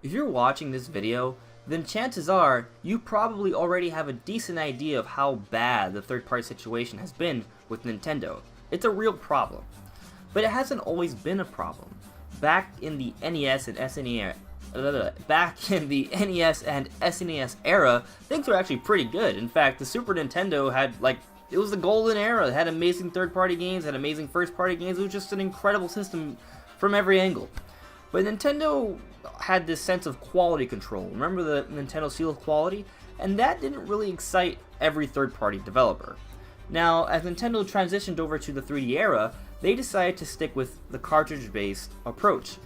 If you're watching this video, then chances are you probably already have a decent idea of how bad the third-party situation has been with Nintendo. It's a real problem. But it hasn't always been a problem. Back in the NES and SNES era, things were actually pretty good. In fact, the Super Nintendo had it was the golden era. It had amazing third-party games, had amazing first-party games. It was just an incredible system from every angle. But Nintendo had this sense of quality control. Remember the Nintendo seal of quality? And that didn't really excite every third-party developer. Now, as Nintendo transitioned over to the 3D era, they decided to stick with the cartridge-based approach.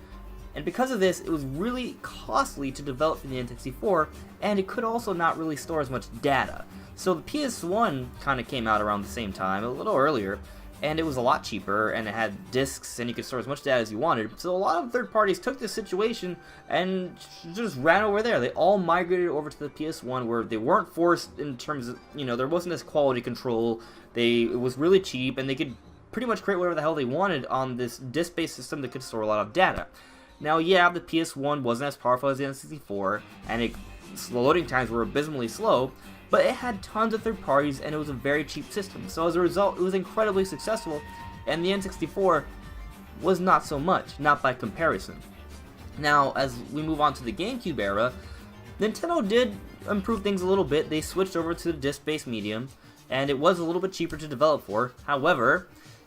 And because of this, it was really costly to develop for the N64, and it could also not really store as much data. So the PS1 kind of came out around the same time, a little earlier, and it was a lot cheaper, and it had discs, and you could store as much data as you wanted. So a lot of third parties took this situation and just ran over there. They all migrated over to the PS1, where they weren't forced in terms of, there wasn't this quality control. It was really cheap, and they could pretty much create whatever the hell they wanted on this disc-based system that could store a lot of data. Now, yeah, the PS1 wasn't as powerful as the N64, and the loading times were abysmally slow, but it had tons of third parties, and it was a very cheap system. So as a result, it was incredibly successful, and the N64 was not so much, not by comparison. Now, as we move on to the GameCube era, Nintendo did improve things a little bit. They switched over to the disc-based medium, and it was a little bit cheaper to develop for. However,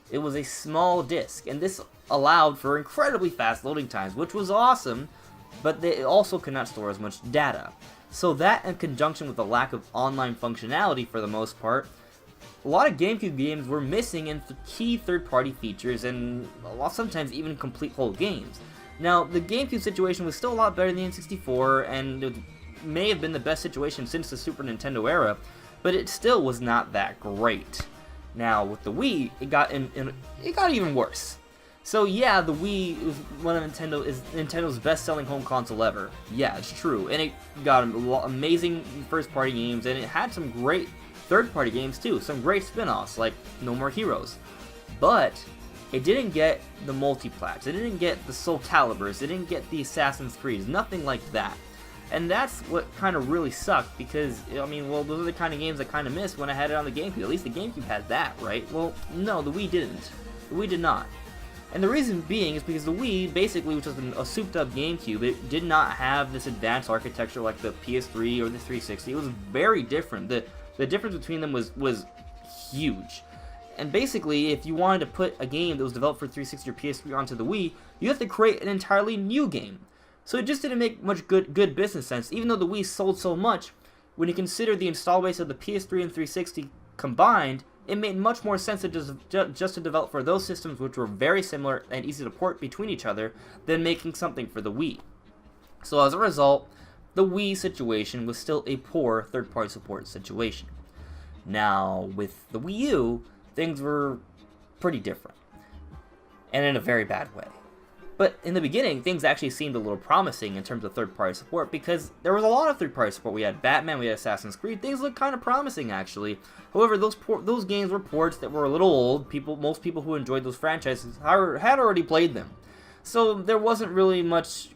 it was a small disc, and this allowed for incredibly fast loading times, which was awesome, but they also could not store as much data. So that, in conjunction with the lack of online functionality for the most part, a lot of GameCube games were missing in key third-party features, and sometimes even complete whole games. Now, the GameCube situation was still a lot better than the N64, and it may have been the best situation since the Super Nintendo era, but it still was not that great. Now, with the Wii, it got even worse. So yeah, the Wii is one of Nintendo's best-selling home console ever. Yeah, it's true, and it got amazing first-party games, and it had some great third-party games too, some great spin-offs like No More Heroes. But it didn't get the multi-plats, it didn't get the Soul Caliburs, it didn't get the Assassin's Creeds, nothing like that. And that's what kind of really sucked, because, those are the kind of games I kind of missed when I had it on the GameCube. At least the GameCube had that, right? Well, no, the Wii didn't. The Wii did not. And the reason being is because the Wii, basically, which was a souped-up GameCube, it did not have this advanced architecture like the PS3 or the 360. It was very different. The difference between them was huge. And basically, if you wanted to put a game that was developed for 360 or PS3 onto the Wii, you have to create an entirely new game. So it just didn't make much good business sense. Even though the Wii sold so much, when you consider the install base of the PS3 and 360 combined, it made much more sense to just to develop for those systems, which were very similar and easy to port between each other, than making something for the Wii. So as a result, the Wii situation was still a poor third-party support situation. Now, with the Wii U, things were pretty different, and in a very bad way. But in the beginning, things actually seemed a little promising in terms of third-party support, because there was a lot of third-party support. We had Batman, we had Assassin's Creed. Things looked kind of promising, actually. However, those games were ports that were a little old. Most people who enjoyed those franchises had already played them. So there wasn't really much,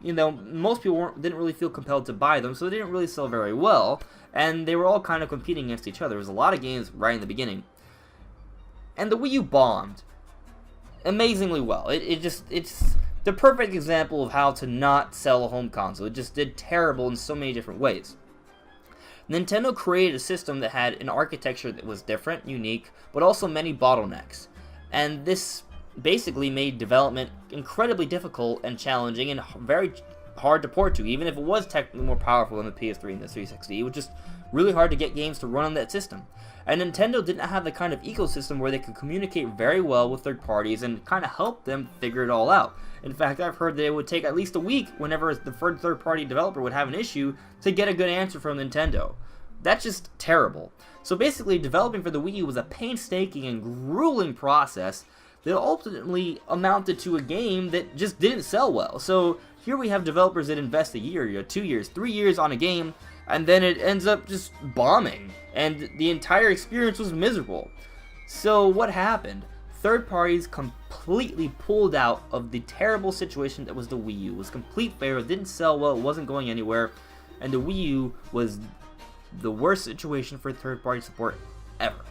most people didn't really feel compelled to buy them, so they didn't really sell very well, and they were all kind of competing against each other. There was a lot of games right in the beginning. And the Wii U bombed amazingly well. It's the perfect example of how to not sell a home console. It just did terrible in so many different ways. Nintendo created a system that had an architecture that was different, unique, but also many bottlenecks. And this basically made development incredibly difficult and challenging and very hard to port to. Even if it was technically more powerful than the PS3 and the 360, it was just really hard to get games to run on that system. And Nintendo didn't have the kind of ecosystem where they could communicate very well with third parties and kind of help them figure it all out. In fact, I've heard that it would take at least a week whenever the third-party developer would have an issue to get a good answer from Nintendo. That's just terrible. So basically, developing for the Wii U was a painstaking and grueling process that ultimately amounted to a game that just didn't sell well. So here we have developers that invest a year, 2 years, 3 years on a game, and then it ends up just bombing, and the entire experience was miserable. So what happened? third parties completely pulled out of the terrible situation that was the Wii U. It was complete failure, it didn't sell well, it wasn't going anywhere, and the Wii U was the worst situation for third party support ever.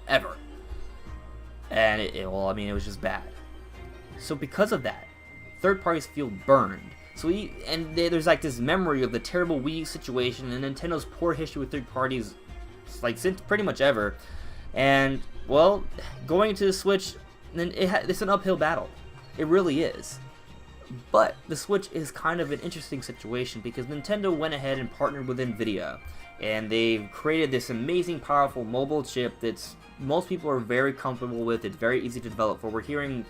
Ever. And it was just bad. So because of that, third parties feel burned. There's like this memory of the terrible Wii U situation and Nintendo's poor history with third parties, like since pretty much ever. And well, going into the Switch, it's an uphill battle. It really is. But the Switch is kind of an interesting situation because Nintendo went ahead and partnered with Nvidia, and they've created this amazing, powerful mobile chip that's most people are very comfortable with. It's very easy to develop for. We're hearing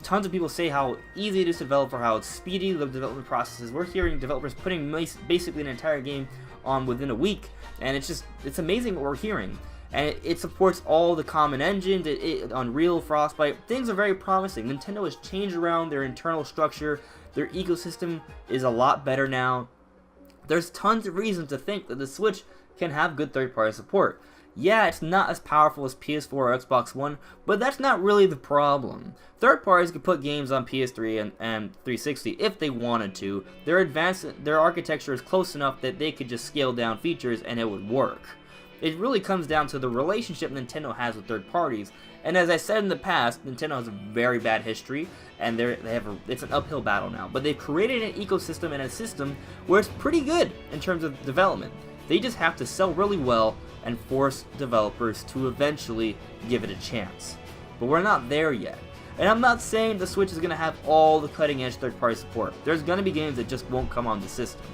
tons of people say how easy it is to develop, or how it's speedy the development process is. We're hearing developers putting basically an entire game on within a week, and it's amazing what we're hearing. And it supports all the common engines, Unreal, Frostbite. Things are very promising. Nintendo has changed around their internal structure. Their ecosystem is a lot better now. There's tons of reasons to think that the Switch can have good third-party support. Yeah, it's not as powerful as PS4 or Xbox One, but that's not really the problem. Third parties could put games on PS3 and 360 if they wanted to. Their architecture is close enough that they could just scale down features and it would work. It really comes down to the relationship Nintendo has with third parties, and as I said in the past, Nintendo has a very bad history, and it's an uphill battle now. But they've created an ecosystem and a system where it's pretty good in terms of development. They just have to sell really well and force developers to eventually give it a chance. But we're not there yet. And I'm not saying the Switch is going to have all the cutting-edge third-party support. There's going to be games that just won't come on the system.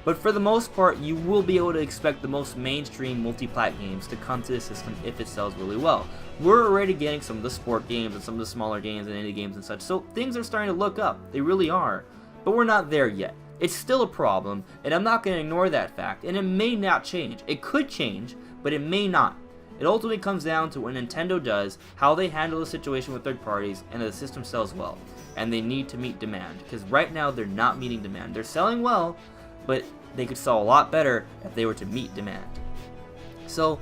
But for the most part, you will be able to expect the most mainstream multi-plat games to come to the system if it sells really well. We're already getting some of the sport games and some of the smaller games and indie games and such, so things are starting to look up. They really are. But we're not there yet. It's still a problem, and I'm not going to ignore that fact, and it may not change. It could change, but it may not. It ultimately comes down to what Nintendo does, how they handle the situation with third parties, and that the system sells well. And they need to meet demand, because right now they're not meeting demand. They're selling well, but they could sell a lot better if they were to meet demand. So,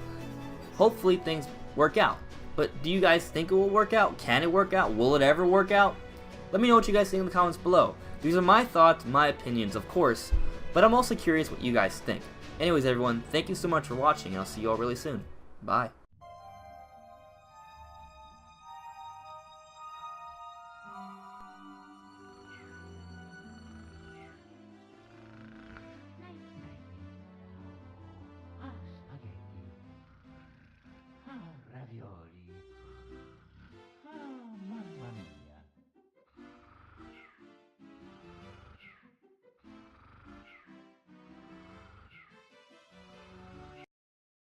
hopefully things work out. But do you guys think it will work out? Can it work out? Will it ever work out? Let me know what you guys think in the comments below. These are my thoughts, my opinions, of course, but I'm also curious what you guys think. Anyways, everyone, thank you so much for watching, and I'll see you all really soon. Bye.